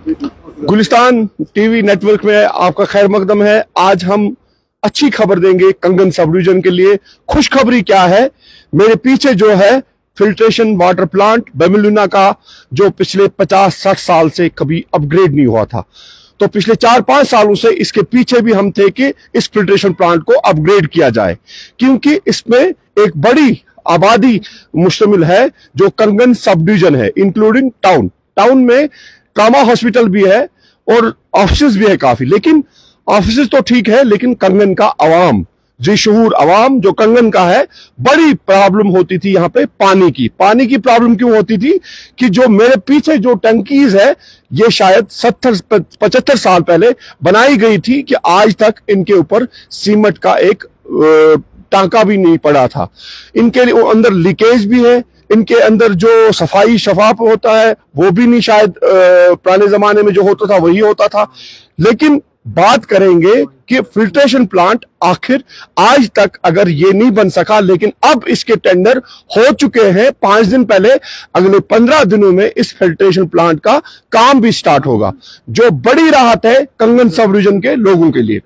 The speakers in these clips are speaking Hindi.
गुलिस्तान टीवी नेटवर्क में आपका खैर मकदम है। आज हम अच्छी खबर देंगे कंगन सब डिवीजन के लिए। खुशखबरी क्या है, मेरे पीछे जो है फिल्ट्रेशन वाटर प्लांट बेमिलुना का, जो पिछले 50-60 साल से कभी अपग्रेड नहीं हुआ था, तो पिछले 4-5 सालों से इसके पीछे भी हम थे कि इस फिल्ट्रेशन प्लांट को अपग्रेड किया जाए, क्योंकि इसमें एक बड़ी आबादी मुश्तमिल है जो कंगन सब डिवीजन है, इंक्लूडिंग टाउन में ट्रामा हॉस्पिटल भी है और ऑफिस भी है काफी। लेकिन ऑफिस तो ठीक है, लेकिन कंगन का अवाम, जी शहूर अवाम जो कंगन का है, बड़ी प्रॉब्लम होती थी यहाँ पे पानी की प्रॉब्लम क्यों होती थी कि जो मेरे पीछे जो टंकीज है ये शायद 70-75 साल पहले बनाई गई थी कि आज तक इनके ऊपर सीमेंट का एक टांका भी नहीं पड़ा था। इनके अंदर लीकेज भी है, इनके अंदर जो सफाई शफाफ होता है वो भी नहीं शायद पुराने जमाने में जो होता था वही होता था। लेकिन बात करेंगे कि फिल्ट्रेशन प्लांट आखिर आज तक अगर ये नहीं बन सका, लेकिन अब इसके टेंडर हो चुके हैं 5 दिन पहले। अगले 15 दिनों में इस फिल्ट्रेशन प्लांट का काम भी स्टार्ट होगा, जो बड़ी राहत है कंगन सब डिवीजन के लोगों के लिए।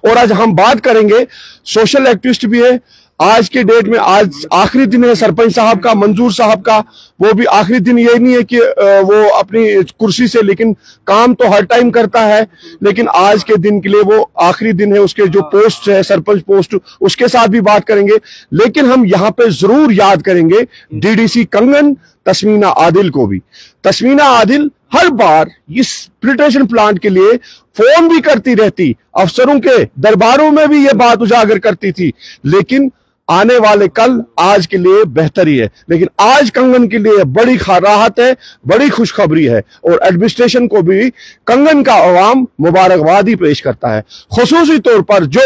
और आज हम बात करेंगे, सोशल एक्टिविस्ट भी है आज के डेट में। आज आखिरी दिन है सरपंच साहब का, मंजूर साहब का, वो भी आखिरी दिन। ये नहीं है कि वो अपनी कुर्सी से, लेकिन काम तो हर टाइम करता है, लेकिन आज के दिन के लिए वो आखिरी दिन है। उसके जो पोस्ट है सरपंच पोस्ट, उसके साथ भी बात करेंगे। लेकिन हम यहाँ पे जरूर याद करेंगे डीडीसी कंगन तस्मीना आदिल को भी। तस्मीना आदिल हर बार इस फिल्ट्रेशन प्लांट के लिए फोन भी करती रहती, अफसरों के दरबारों में भी ये बात उजागर करती थी, लेकिन आने वाले कल आज के लिए बेहतर ही है। लेकिन आज कंगन के लिए बड़ी राहत है, बड़ी खुशखबरी है, और एडमिनिस्ट्रेशन को भी कंगन का अवाम मुबारकबादी पेश करता है। खुसूसी तौर पर जो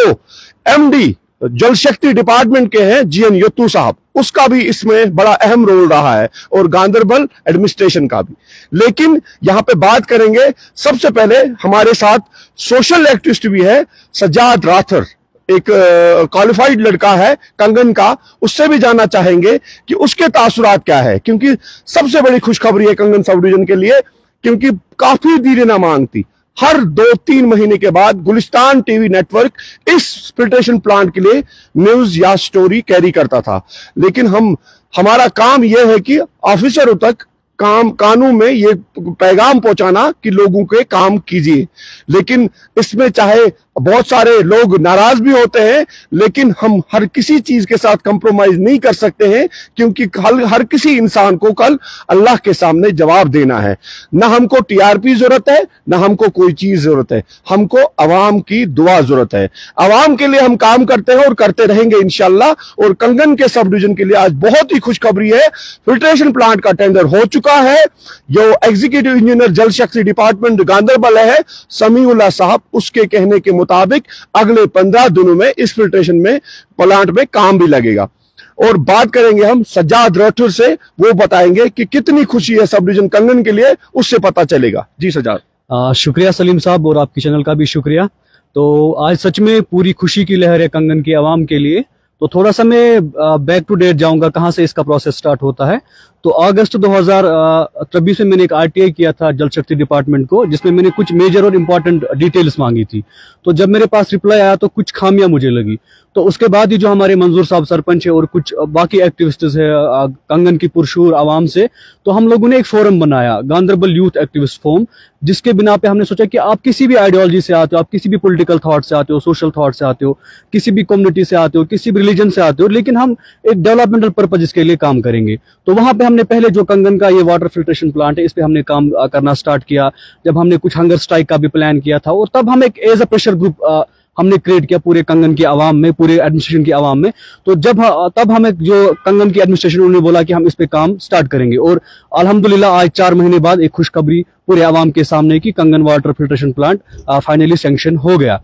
एमडी जल शक्ति डिपार्टमेंट के हैं जीएन यत्तू साहब, उसका भी इसमें बड़ा अहम रोल रहा है, और गांधरबल एडमिनिस्ट्रेशन का भी। लेकिन यहां पे बात करेंगे, सबसे पहले हमारे साथ सोशल एक्टिविस्ट भी है सज्जाद राथर, एक क्वालिफाइड लड़का है कंगन का। उससे भी जानना चाहेंगे कि उसके तासुरात क्या है, क्योंकि सबसे बड़ी खुशखबरी है कंगन सब डिवीजन के लिए, क्योंकि काफी देर न मांगती, हर 2-3 महीने के बाद गुलिस्तान टीवी नेटवर्क इस फिल्ट्रेशन प्लांट के लिए न्यूज या स्टोरी कैरी करता था। लेकिन हमारा काम यह है कि ऑफिसरों तक कानून में ये पैगाम पहुंचाना कि लोगों के काम कीजिए। लेकिन इसमें चाहे बहुत सारे लोग नाराज भी होते हैं, लेकिन हम हर किसी चीज के साथ कंप्रोमाइज नहीं कर सकते हैं, क्योंकि हर किसी इंसान को कल अल्लाह के सामने जवाब देना है। ना हमको टीआरपी जरूरत है, ना हमको कोई चीज जरूरत है, हमको अवाम की दुआ जरूरत है। अवाम के लिए हम काम करते हैं और करते रहेंगे इंशाल्लाह। और कंगन के सब डिवीजन के लिए आज बहुत ही खुशखबरी है, फिल्ट्रेशन प्लांट का टेंडर हो चुका है। जो एग्जीक्यूटिव इंजीनियर जल शक्ति डिपार्टमेंट गांधरबल है समीउल्लाह साहब, उसके कहने के मुताबिक अगले 15 दिनों में इस फिल्ट्रेशन में प्लांट में काम भी लगेगा। और बात करेंगे हम सज्जाद राठौर से, वो बताएंगे कि कितनी खुशी है सब डिवीजन कंगन के लिए, उससे पता चलेगा। जी सज्जाद। शुक्रिया सलीम साहब, और आपकी चैनल का भी शुक्रिया। तो आज सच में पूरी खुशी की लहर है कंगन की आवाम के लिए। तो थोड़ा सा मैं बैक टू डेट जाऊंगा, कहां से इसका प्रोसेस स्टार्ट होता है। तो अगस्त 2023 में मैंने एक आरटीआई किया था जल शक्ति डिपार्टमेंट को, जिसमें मैंने कुछ मेजर और इंपॉर्टेंट डिटेल्स मांगी थी। तो जब मेरे पास रिप्लाई आया तो कुछ खामियां मुझे लगी। तो उसके बाद ही जो हमारे मंजूर साहब सरपंच है और कुछ बाकी एक्टिविस्ट्स है कंगन की पुरशूर आवाम से, तो हम लोगों ने एक फोरम बनाया, गांधरबल यूथ एक्टिविस्ट फोरम, जिसके बिना पे हमने सोचा कि आप किसी भी आइडियोलॉजी से आते हो, आप किसी भी पॉलिटिकल थॉट से आते हो, सोशल थॉट से आते हो, किसी भी कम्युनिटी से आते हो, किसी भी रिलीजन से आते हो, लेकिन हम एक डेवलपमेंटल पर्पज के लिए काम करेंगे। तो वहां पे हमने पहले जो कंगन का ये वाटर फिल्ट्रेशन प्लांट है, इस पे हमने काम करना स्टार्ट किया। जब हमने कुछ हंगर स्ट्राइक का भी प्लान किया था, और तब हम एक एज अ प्रेशर ग्रुप हमने क्रिएट किया पूरे कंगन की आवाम में, पूरे एडमिनिस्ट्रेशन की आवाम में। तो तब हमें जो कंगन की एडमिनिस्ट्रेशन, उन्होंने बोला कि हम इस पे काम स्टार्ट करेंगे। और अल्हम्दुलिल्लाह आज 4 महीने बाद एक खुशखबरी पूरे आवाम के सामने की कंगन water filtration plant finally sanction हो गया।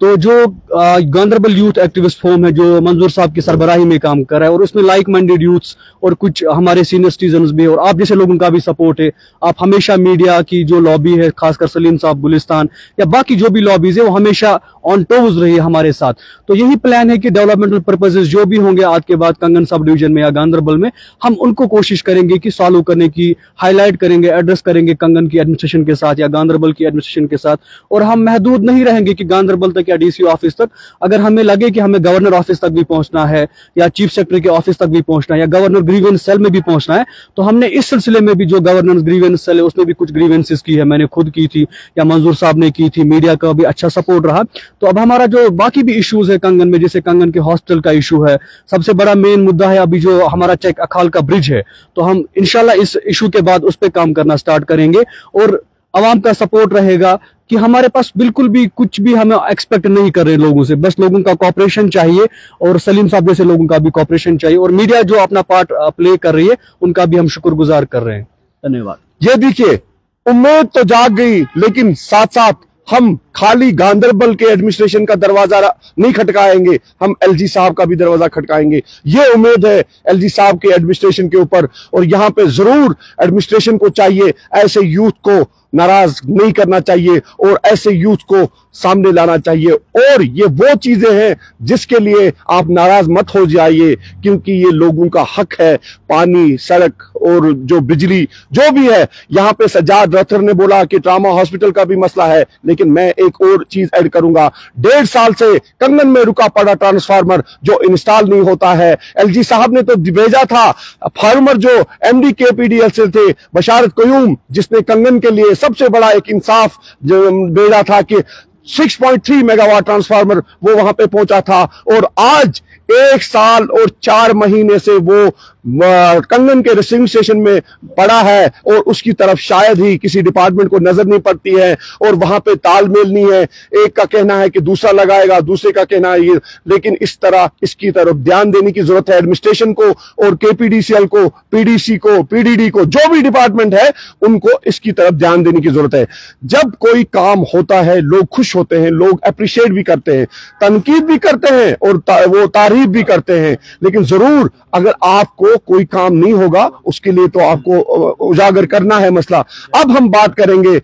तो जो गांधरबल यूथ एक्टिविस्ट फोरम है, जो मंजूर साहब की सरबराही में काम कर रहा है, और उसमें लाइक माइंडेड यूथ्स और कुछ हमारे सीनियर सिटीजन्स भी, और आप जैसे लोगों का भी सपोर्ट है। आप हमेशा मीडिया की जो लॉबी है, खासकर सलीम साहब गुलिस्तान या बाकी जो भी लॉबीज है, वो हमेशा ऑन टोज रही है हमारे साथ। तो यही प्लान है कि डेवलपमेंटल पर्पजेस जो भी होंगे आज के बाद कंगन सब डिवीजन में या गांधरबल में, हम उनको कोशिश करेंगे कि सॉल्व करने की, हाईलाइट करेंगे, एड्रेस करेंगे कंगन की एडमिनिस्ट्रेशन के साथ या गांधरबल की एडमिनिस्ट्रेशन के साथ, और हम महदूद नहीं रहेंगे कि गांधरबल तक या डीसी ऑफिस तक। अगर हमें लगे कि हमें गवर्नर ऑफिस तक भी पहुंचना है या चीफ सेक्रेटरी के ऑफिस तक भी पहुंचना है या गवर्नर ग्रीवेंस सेल में भी पहुंचना है, तो हमने इस सिलसिले में भी जो गवर्नर ग्रीवेंस सेल है उसमें भी कुछ ग्रीवेंसेस की है, मैंने खुद की थी या मंजूर साहब ने की थी, मीडिया का भी अच्छा सपोर्ट रहा। तो अब हमारा जो बाकी भी इश्यूज है कंगन में, जैसे कंगन के हॉस्टल का इशू है, सबसे बड़ा मेन मुद्दा है अभी जो हमारा चेक अखाल का ब्रिज है, तो हम इंशाल्लाह इस इशू के बाद उस पर काम करना स्टार्ट करेंगे और आवाम का सपोर्ट रहेगा कि हमारे पास बिल्कुल भी कुछ भी हमें एक्सपेक्ट नहीं कर रहे लोगों से, बस लोगों का कॉपरेशन चाहिए और सलीम साहब जैसे लोगों का भी कॉपरेशन चाहिए, और मीडिया जो अपना पार्ट प्ले कर रही है उनका भी हम शुक्रगुजार कर रहे हैं। धन्यवाद। ये देखिए, उम्मीद तो जाग गई, लेकिन साथ साथ हम खाली गांधरबल के एडमिनिस्ट्रेशन का दरवाजा नहीं खटकाएंगे, हम एलजी साहब का भी दरवाजा खटकाएंगे। ये उम्मीद है एलजी साहब के एडमिनिस्ट्रेशन के ऊपर, और यहां पे जरूर एडमिनिस्ट्रेशन को चाहिए ऐसे यूथ को नाराज नहीं करना चाहिए और ऐसे यूथ को सामने लाना चाहिए। और ये वो चीजें हैं जिसके लिए आप नाराज मत हो जाइए, क्योंकि ये लोगों का हक है। पानी, सड़क और जो बिजली जो भी है, यहाँ पे सज्जाद रथर ने बोला कि ट्रामा हॉस्पिटल का भी मसला है, लेकिन मैं एक और चीज ऐड करूंगा। 1.5 साल से कंगन में रुका पड़ा ट्रांसफार्मर जो इंस्टॉल नहीं होता है। एलजी साहब ने तो भेजा था फार्मर जो एमडी केपीडीएल से थे बशारत कयूम, जिसने कंगन के लिए सबसे बड़ा एक इंसाफ भेजा था कि 6.3 मेगावाट ट्रांसफार्मर वो वहां पे पहुंचा था, और आज 1 साल और 4 महीने से वो कंगन के रिसीविंग स्टेशन में पड़ा है और उसकी तरफ शायद ही किसी डिपार्टमेंट को नजर नहीं पड़ती है, और वहां पे तालमेल नहीं है। एक का कहना है कि दूसरा लगाएगा, दूसरे का कहना है ये, लेकिन इस तरह इसकी तरफ ध्यान देने की जरूरत है एडमिनिस्ट्रेशन को और केपीडीसीएल को, पीडीसी को, पीडीडी को, जो भी डिपार्टमेंट है उनको इसकी तरफ ध्यान देने की जरूरत है। जब कोई काम होता है लोग खुश होते हैं, लोग अप्रिशिएट भी करते हैं, तनकीद भी करते हैं और वो तारीफ भी करते हैं, लेकिन जरूर अगर आपको कोई काम नहीं होगा उसके लिए तो आपको उजागर करना है मसला। अब हम बात करेंगे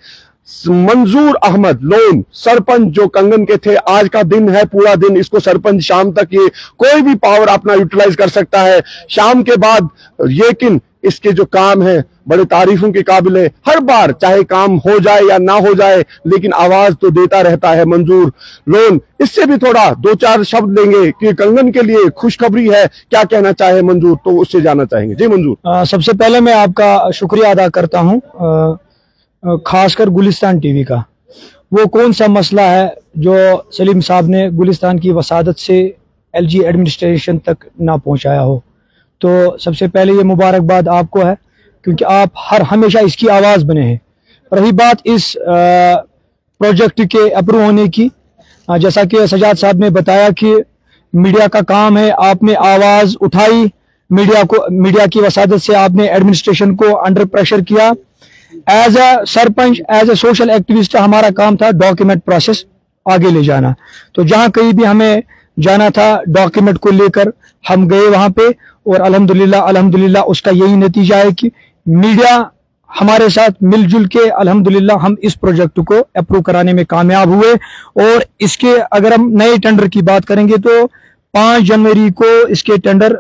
मंजूर अहमद लोन सरपंच जो कंगन के थे। आज का दिन है, पूरा दिन इसको सरपंच शाम तक ये कोई भी पावर अपना यूटिलाइज कर सकता है। शाम के बाद लेकिन इसके जो काम है बड़े तारीफों के काबिल है। हर बार चाहे काम हो जाए या ना हो जाए, लेकिन आवाज तो देता रहता है मंजूर लोन। इससे भी थोड़ा 2-4 शब्द लेंगे कि कंगन के लिए खुशखबरी है, क्या कहना चाहे मंजूर, तो उससे जानना चाहेंगे। जी मंजूर। सबसे पहले मैं आपका शुक्रिया अदा करता हूँ, खासकर गुलिस्तान टीवी का। वो कौन सा मसला है जो सलीम साहब ने गुलिस्तान की वसादत से एलजी एडमिनिस्ट्रेशन तक ना पहुंचाया हो, तो सबसे पहले ये मुबारकबाद आपको है, क्योंकि आप हमेशा इसकी आवाज़ बने हैं। रही बात इस प्रोजेक्ट के अप्रूव होने की, जैसा कि सजाद साहब ने बताया कि मीडिया का काम है, आपने आवाज़ उठाई, मीडिया की वसादत से आपने एडमिनिस्ट्रेशन को अंडर प्रेशर किया। As a sarpanch, as a social activist हमारा काम था डॉक्यूमेंट प्रोसेस आगे ले जाना। तो जहां कहीं भी हमें जाना था डॉक्यूमेंट को लेकर हम गए वहां पे, और अल्हम्दुलिल्लाह उसका यही नतीजा है कि मीडिया हमारे साथ मिलजुल के अल्हम्दुलिल्लाह हम इस प्रोजेक्ट को अप्रूव कराने में कामयाब हुए। और इसके अगर हम नए टेंडर की बात करेंगे तो 5 जनवरी को इसके टेंडर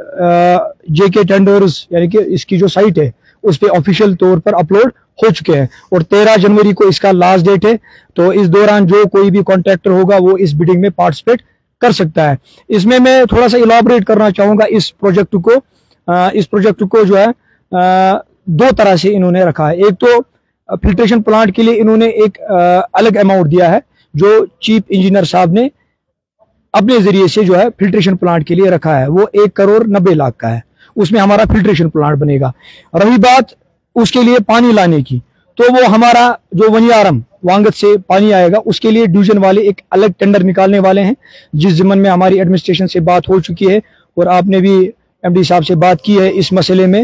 जेके टेंडर्स यानी कि इसकी जो साइट है उस पर ऑफिशियल तौर पर अपलोड हो चुके हैं, और 13 जनवरी को इसका लास्ट डेट है। तो इस दौरान जो कोई भी कॉन्ट्रैक्टर होगा वो इस बिडिंग में पार्टिसिपेट कर सकता है। इसमें मैं थोड़ा सा इलाबोरेट करना चाहूंगा इस प्रोजेक्ट को जो है 2 तरह से इन्होंने रखा है। एक तो फिल्ट्रेशन प्लांट के लिए इन्होंने एक अलग अमाउंट दिया है जो चीफ इंजीनियर साहब ने अपने जरिए से जो है फिल्ट्रेशन प्लांट के लिए रखा है, वो 1,90,00,000 का है। उसमें हमारा फिल्ट्रेशन प्लांट बनेगा। रही बात उसके लिए पानी लाने की, तो वो हमारा जो वनियारम वांगत से पानी आएगा उसके लिए डिवीजन वाले एक अलग टेंडर निकालने वाले हैं, जिस जिम्मन में हमारी एडमिनिस्ट्रेशन से बात हो चुकी है और आपने भी एमडी साहब से बात की है इस मसले में।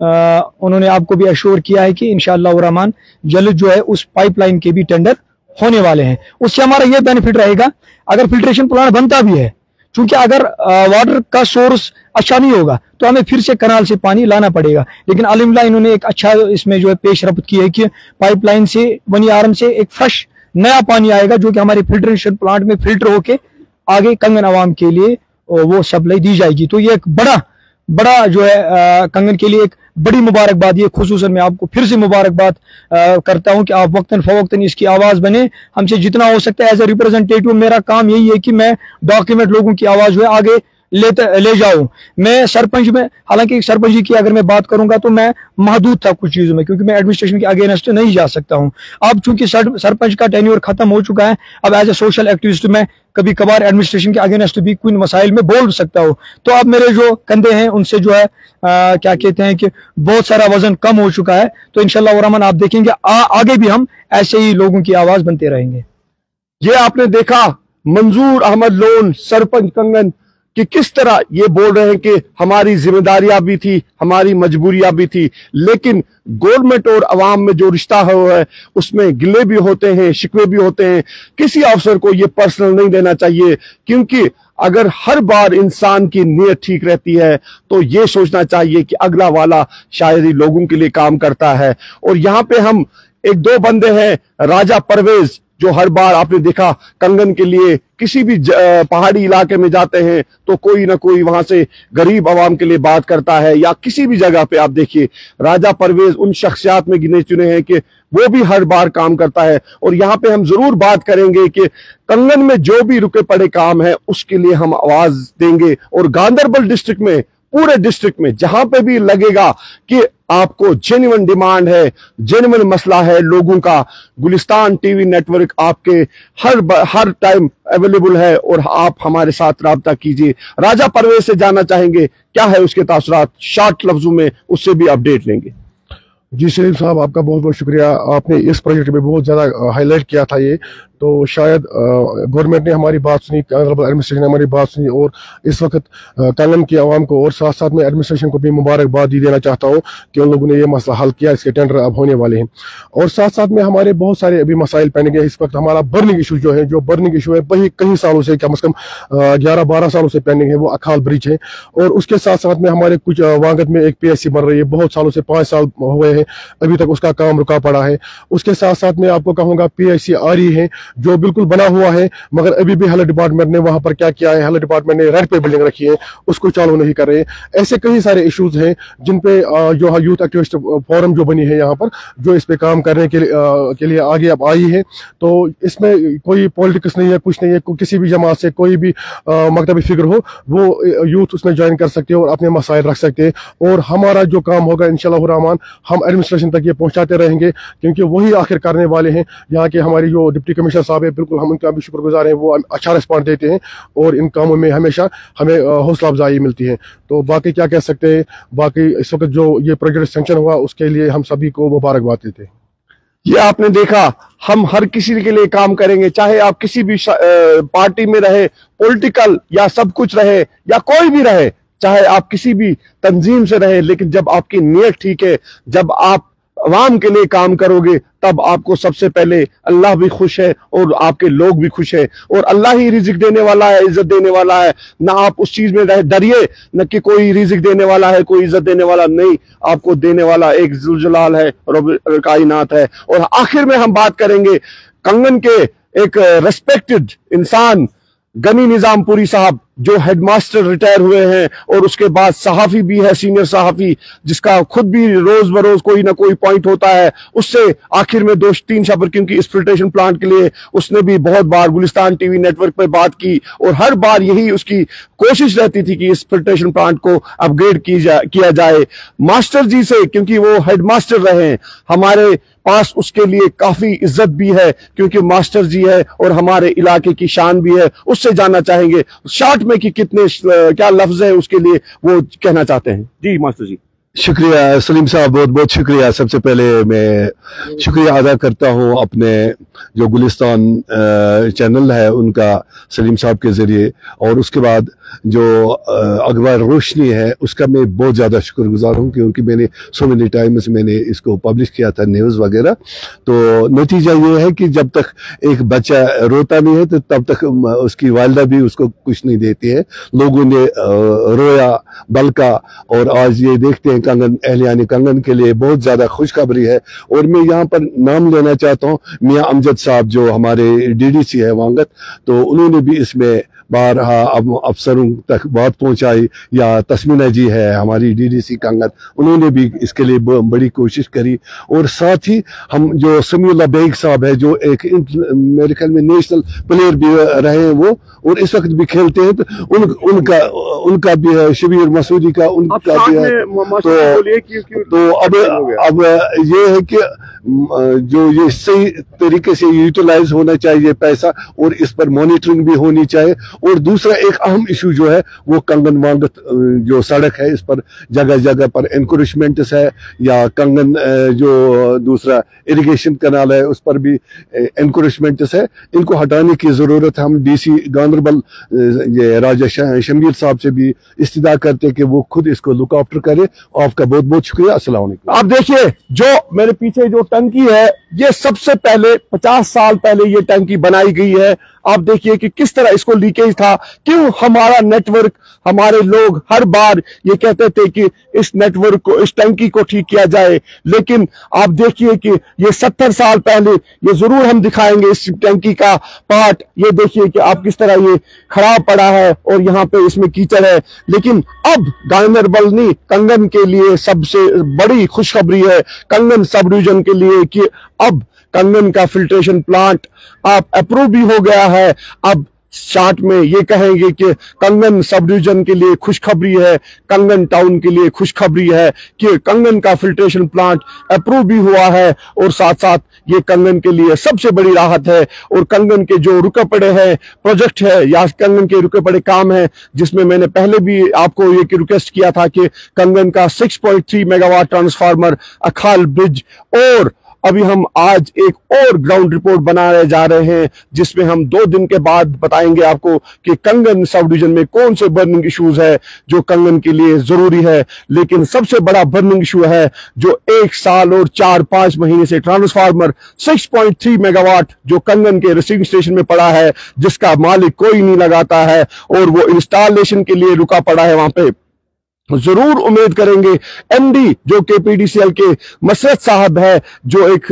उन्होंने आपको भी अश्योर किया है कि इंशाअल्लाह रहमान जल्द जो है उस पाइपलाइन के भी टेंडर होने वाले हैं। उससे हमारा यह बेनिफिट रहेगा अगर फिल्ट्रेशन प्लांट बनता भी है, क्योंकि अगर वाटर का सोर्स अच्छा नहीं होगा तो हमें फिर से कनाल से पानी लाना पड़ेगा। लेकिन अल्हम्दुलिल्लाह इन्होंने एक अच्छा इसमें जो है पेश रफ्त की है कि पाइपलाइन से वनियारम से एक फ्रेश नया पानी आएगा जो कि हमारे फिल्ट्रेशन प्लांट में फिल्टर होके आगे कंगन आवाम के लिए वो सप्लाई दी जाएगी। तो ये एक बड़ा बड़ा जो है कंगन के लिए एक बड़ी मुबारकबाद। ये खुसूसन मैं आपको फिर से मुबारकबाद करता हूं कि आप वक्तन फवक्तन इसकी आवाज़ बने। हमसे जितना हो सकता है एज ए रिप्रेजेंटेटिव मेरा काम यही है कि मैं डॉक्यूमेंट लोगों की आवाज़ जो है आगे ले जाऊं। मैं सरपंच में, हालांकि सरपंच जी की अगर मैं बात करूंगा तो मैं महदूद था कुछ चीज़ों में, क्योंकि मैं एडमिनिस्ट्रेशन के अगेंस्ट नहीं जा सकता हूं। अब चूंकि सरपंच का टेन्योर खत्म हो चुका है, अब एज ए सोशल एक्टिविस्ट मैं कभी कभार एडमिनिस्ट्रेशन के अगेंस्ट भी कोई मसाइल में बोल सकता हूं। तो अब मेरे जो कंधे हैं उनसे जो है क्या कहते हैं कि बहुत सारा वजन कम हो चुका है। तो इंशाल्लाह रहमान आप देखेंगे आगे भी हम ऐसे ही लोगों की आवाज बनते रहेंगे। ये आपने देखा मंजूर अहमद लोन सरपंच कंगन कि किस तरह ये बोल रहे हैं कि हमारी जिम्मेदारियां भी थी, हमारी मजबूरियां भी थी, लेकिन गवर्नमेंट और अवाम में जो रिश्ता है उसमें गिले भी होते हैं, शिकवे भी होते हैं। किसी अफसर को ये पर्सनल नहीं लेना चाहिए, क्योंकि अगर हर बार इंसान की नीयत ठीक रहती है तो ये सोचना चाहिए कि अगला वाला शायद ही लोगों के लिए काम करता है। और यहाँ पे हम एक दो बंदे हैं, राजा परवेज, जो हर बार आपने देखा कंगन के लिए किसी भी पहाड़ी इलाके में जाते हैं तो कोई ना कोई वहां से गरीब आवाम के लिए बात करता है, या किसी भी जगह पे आप देखिए राजा परवेज उन शख्सियात में गिने चुने हैं कि वो भी हर बार काम करता है। और यहाँ पे हम जरूर बात करेंगे कि कंगन में जो भी रुके पड़े काम है उसके लिए हम आवाज देंगे। और गांधरबल डिस्ट्रिक्ट में, पूरे डिस्ट्रिक्ट में जहां पे भी लगेगा कि आपको जेन्युइन डिमांड है, जेन्युइन मसला है लोगों का, गुलिस्तान टीवी नेटवर्क आपके हर टाइम अवेलेबल है और आप हमारे साथ राब्ता कीजिए। राजा परवेज से जानना चाहेंगे क्या है उसके तासुरात, शॉर्ट लफ्जों में उससे भी अपडेट लेंगे। जी सलीम साहब, आपका बहुत बहुत शुक्रिया। आपने इस प्रोजेक्ट में बहुत ज़्यादा हाईलाइट किया था ये, तो शायद गवर्नमेंट ने हमारी बात सुनी, एडमिनिस्ट्रेशन ने हमारी बात सुनी, और इस वक्त कंगन की आवाम को और साथ साथ में एडमिनिस्ट्रेशन को भी मुबारकबाद ही देना चाहता हूँ कि उन लोगों ने ये मसला हल किया। इसके टेंडर अब होने वाले हैं, और साथ साथ में हमारे बहुत सारे अभी मसाइल पेंडिंग है। इस वक्त हमारा बर्निंग इशू जो है, बर्निंग इशू है वही कई सालों से, कम से कम 11-12 सालों से पेंडिंग है, वो अखाल ब्रिज है। और उसके साथ साथ में हमारे कुछ वांगत में एक PSC बन रही है, बहुत सालों से 5 साल हुए हैं, अभी तक उसका काम रुका पड़ा है। उसके साथ साथ में आपको कहूँगा PIC आ रही है जो बिल्कुल बना हुआ है, मगर अभी भी हेल्थ डिपार्टमेंट ने वहां पर क्या किया है, हेल्थ डिपार्टमेंट ने रेंट पे बिल्डिंग रखी है, उसको चालू नहीं कर रहे। ऐसे कई सारे इश्यूज हैं जिन पे जो यूथ एक्टिविस्ट फोरम जो बनी है यहाँ पर, जो इस पे काम करने के लिए आगे अब आई है। तो इसमें कोई पॉलिटिक्स नहीं है, कुछ नहीं है, किसी भी जमात से कोई भी मकतबी फिक्र हो वो यूथ उसमें ज्वाइन कर सकते हैं और अपने मसाइल रख सकते हैं। और हमारा जो काम होगा इंशाअल्लाह रहमान हम एडमिनिस्ट्रेशन तक ये पहुंचाते रहेंगे, क्योंकि वही आखिर करने वाले हैं। यहाँ के हमारी जो डिप्टी कमिश्नर साहब है, बिल्कुल हम उनका भी शुक्रगुजार हैं, वो अच्छा रिस्पॉन्स देते हैं और इन कामों में हमेशा हमें हौसला अफजाई मिलती है। तो बाकी क्या कह सकते हैं, बाकी इस वक्त जो ये प्रोजेक्ट सैंक्शन हुआ उसके लिए हम सभी को मुबारकबाद देते हैं। ये आपने देखा, हम हर किसी के लिए काम करेंगे, चाहे आप किसी भी पार्टी में रहे, पॉलिटिकल या सब कुछ रहे या कोई भी रहे, चाहे आप किसी भी तंजीम से रहे, लेकिन जब आपकी नीयत ठीक है, जब आप अवाम के लिए काम करोगे, तब आपको सबसे पहले अल्लाह भी खुश है और आपके लोग भी खुश है। और अल्लाह ही रिजिक देने वाला है, इज्जत देने वाला है। ना आप उस चीज में डरिए न कि कोई रिजिक देने वाला है, कोई इज्जत देने वाला नहीं, आपको देने वाला एक जुलजलाल है, रब्बुल कायनात है। और आखिर में हम बात करेंगे कंगन के एक रेस्पेक्टेड इंसान गनी निजामपुरी साहब, जो हेडमास्टर रिटायर हुए हैं और उसके बाद सहाफी भी है, सीनियर सहाफी, जिसका खुद भी रोज बरोज कोई ना कोई पॉइंट होता है। उससे आखिर में 2-3 शब्द, क्योंकि इस फिल्ट्रेशन प्लांट के लिए उसने भी बहुत बार गुलिस्तान टीवी नेटवर्क पर बात की और हर बार यही उसकी कोशिश रहती थी कि इस फिल्ट्रेशन प्लांट को अपग्रेड किया जाए। मास्टर जी से, क्योंकि वो हेडमास्टर रहे हैं, हमारे पास उसके लिए काफी इज्जत भी है, क्योंकि मास्टर जी है और हमारे इलाके की शान भी है। उससे जानना चाहेंगे शॉर्ट में कि कितने क्या लफ्ज है उसके लिए वो कहना चाहते हैं। जी मास्टर जी। शुक्रिया सलीम साहब, बहुत बहुत शुक्रिया। सबसे पहले मैं शुक्रिया अदा करता हूँ अपने जो गुलिस्तान चैनल है उनका, सलीम साहब के ज़रिए, और उसके बाद जो अखबार रोशनी है उसका मैं बहुत ज़्यादा शुक्रगुजार हूँ, क्योंकि मैंने सो मेनी टाइम्स मैंने इसको पब्लिश किया था, न्यूज़ वगैरह। तो नतीजा ये है कि जब तक एक बच्चा रोता नहीं है तो तब तक उसकी वालिदा भी उसको कुछ नहीं देती है। लोगों ने रोया, बल्का, और आज ये देखते हैं कंगन, अहलियान कंगन के लिए बहुत ज़्यादा खुशखबरी है। और मैं यहाँ पर नाम लेना चाहता हूँ मियाँ अमजद साहब, जो हमारे DDC है वांगत, तो उन्होंने भी इसमें बार अब अफसरों तक बात पहुंचाई, या तस्मीना जी है हमारी डीडीसी कंगन, उन्होंने भी इसके लिए बड़ी कोशिश करी। और साथ ही हम जो समीउल्लाह बेग साहब है, जो एक मेरे ख्याल में नेशनल प्लेयर भी रहे हैं वो, और इस वक्त भी खेलते हैं, तो उनका भी है, शबीर मसूदी का उनका भी है। तो अब ये है कि जो ये सही तरीके से यूटिलाइज होना चाहिए पैसा, और इस पर मॉनिटरिंग भी होनी चाहिए। और दूसरा एक अहम इशू जो है वो कंगन वांगत जो सड़क है, इस पर जगह जगह पर इंक्रोचमेंट्स है, या कंगन जो दूसरा इरिगेशन कनाल है उस पर भी इंक्रोचमेंट्स है। इनको हटाने की जरूरत है। हम डीसी गांधरबल ये राजा शमीर साहब से भी इस्तिदा करते कि वो खुद इसको लुक आफ्टर करे। आपका बहुत बहुत शुक्रिया। अस्सलाम वालेकुम। आप देखिए जो मेरे पीछे जो टंकी है, ये सबसे पहले 50 साल पहले ये टंकी बनाई गई है। आप देखिए कि किस तरह इसको लीकेज था। क्यों हमारा नेटवर्क, हमारे लोग हर बार ये कहते थे कि इस नेटवर्क को, इस टंकी को ठीक किया जाए, लेकिन आप देखिए कि ये 70 साल पहले, ये जरूर हम दिखाएंगे इस टंकी का पार्ट। ये देखिए कि आप किस तरह ये खराब पड़ा है और यहाँ पे इसमें कीचड़ है। लेकिन अब गांधरबल नहीं, कंगन के लिए सबसे बड़ी खुशखबरी है, कंगन सब डिवीजन के लिए, कि अब कंगन का फिल्ट्रेशन प्लांट आप अप्रूव भी हो गया है। अब शॉर्ट में ये कहेंगे कि कंगन सब डिवीजन के लिए खुशखबरी है, कंगन टाउन के लिए खुशखबरी है कि कंगन का फिल्ट्रेशन प्लांट अप्रूव भी हुआ है। और साथ साथ ये कंगन के लिए सबसे बड़ी राहत है। और कंगन के जो रुके पड़े हैं प्रोजेक्ट है, या कंगन के रुके पड़े काम है, जिसमें मैंने पहले भी आपको ये रिक्वेस्ट किया था कि कंगन का 6.3 मेगावाट ट्रांसफार्मर, अखाल ब्रिज, और अभी हम आज एक और ग्राउंड रिपोर्ट बनाने जा रहे हैं, जिसमें हम 2 दिन के बाद बताएंगे आपको कि कंगन सब डिवीजन में कौन से बर्निंग इश्यूज है जो कंगन के लिए जरूरी है। लेकिन सबसे बड़ा बर्निंग इशू है जो 1 साल और 4-5 महीने से ट्रांसफार्मर 6.3 मेगावाट जो कंगन के रिसीविंग स्टेशन में पड़ा है, जिसका मालिक कोई नहीं लगाता है, और वो इंस्टॉलेशन के लिए रुका पड़ा है वहां पे। जरूर उम्मीद करेंगे एमडी जो केपीडीसीएल के मसरत साहब है, जो एक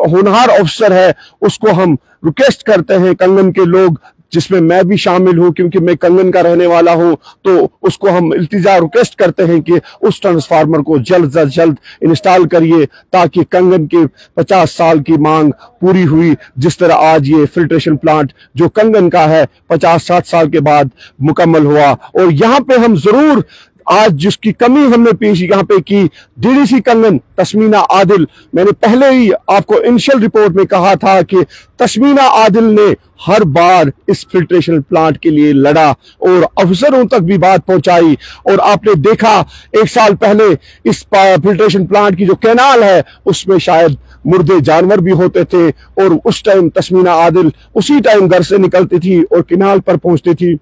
होनहार ऑफिसर है, उसको हम रिक्वेस्ट करते हैं, कंगन के लोग जिसमें मैं भी शामिल हूं क्योंकि मैं कंगन का रहने वाला हूं, तो उसको हम इल्तिजा रिक्वेस्ट करते हैं कि उस ट्रांसफार्मर को जल्द से जल्द इंस्टॉल करिए, ताकि कंगन के 50 साल की मांग पूरी हुई। जिस तरह आज ये फिल्ट्रेशन प्लांट जो कंगन का है 50-60 साल के बाद मुकम्मल हुआ। और यहाँ पे हम जरूर आज जिसकी कमी हमने पेश यहाँ पे की, डीडीसी कंगन तस्मीना आदिल, मैंने पहले ही आपको इनिशियल रिपोर्ट में कहा था कि तस्मीना आदिल ने हर बार इस फिल्ट्रेशन प्लांट के लिए लड़ा और अफसरों तक भी बात पहुंचाई। और आपने देखा 1 साल पहले इस फिल्ट्रेशन प्लांट की जो कैनाल है उसमें शायद मुर्दे जानवर भी होते थे, और उस टाइम तस्मीना आदिल उसी टाइम घर से निकलती थी और कैनाल पर पहुंचती थी।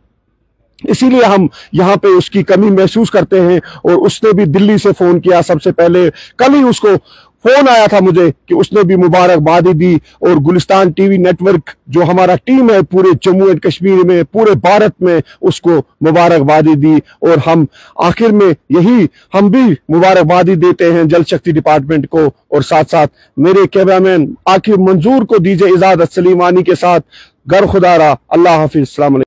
इसीलिए हम यहाँ पे उसकी कमी महसूस करते हैं। और उसने भी दिल्ली से फोन किया सबसे पहले, कल ही उसको फोन आया था मुझे कि उसने भी मुबारकबादी दी। और गुलिस्तान टीवी नेटवर्क जो हमारा टीम है पूरे जम्मू एंड कश्मीर में, पूरे भारत में, उसको मुबारकबादी दी। और हम आखिर में यही हम भी मुबारकबादी देते हैं जल शक्ति डिपार्टमेंट को। और साथ साथ मेरे कैमरामैन आखिर मंजूर को दीजिए इजाजत, सलीमानी के साथ गर खुदारा। अल्लाह हाफिज। अस्सलाम वालेकुम।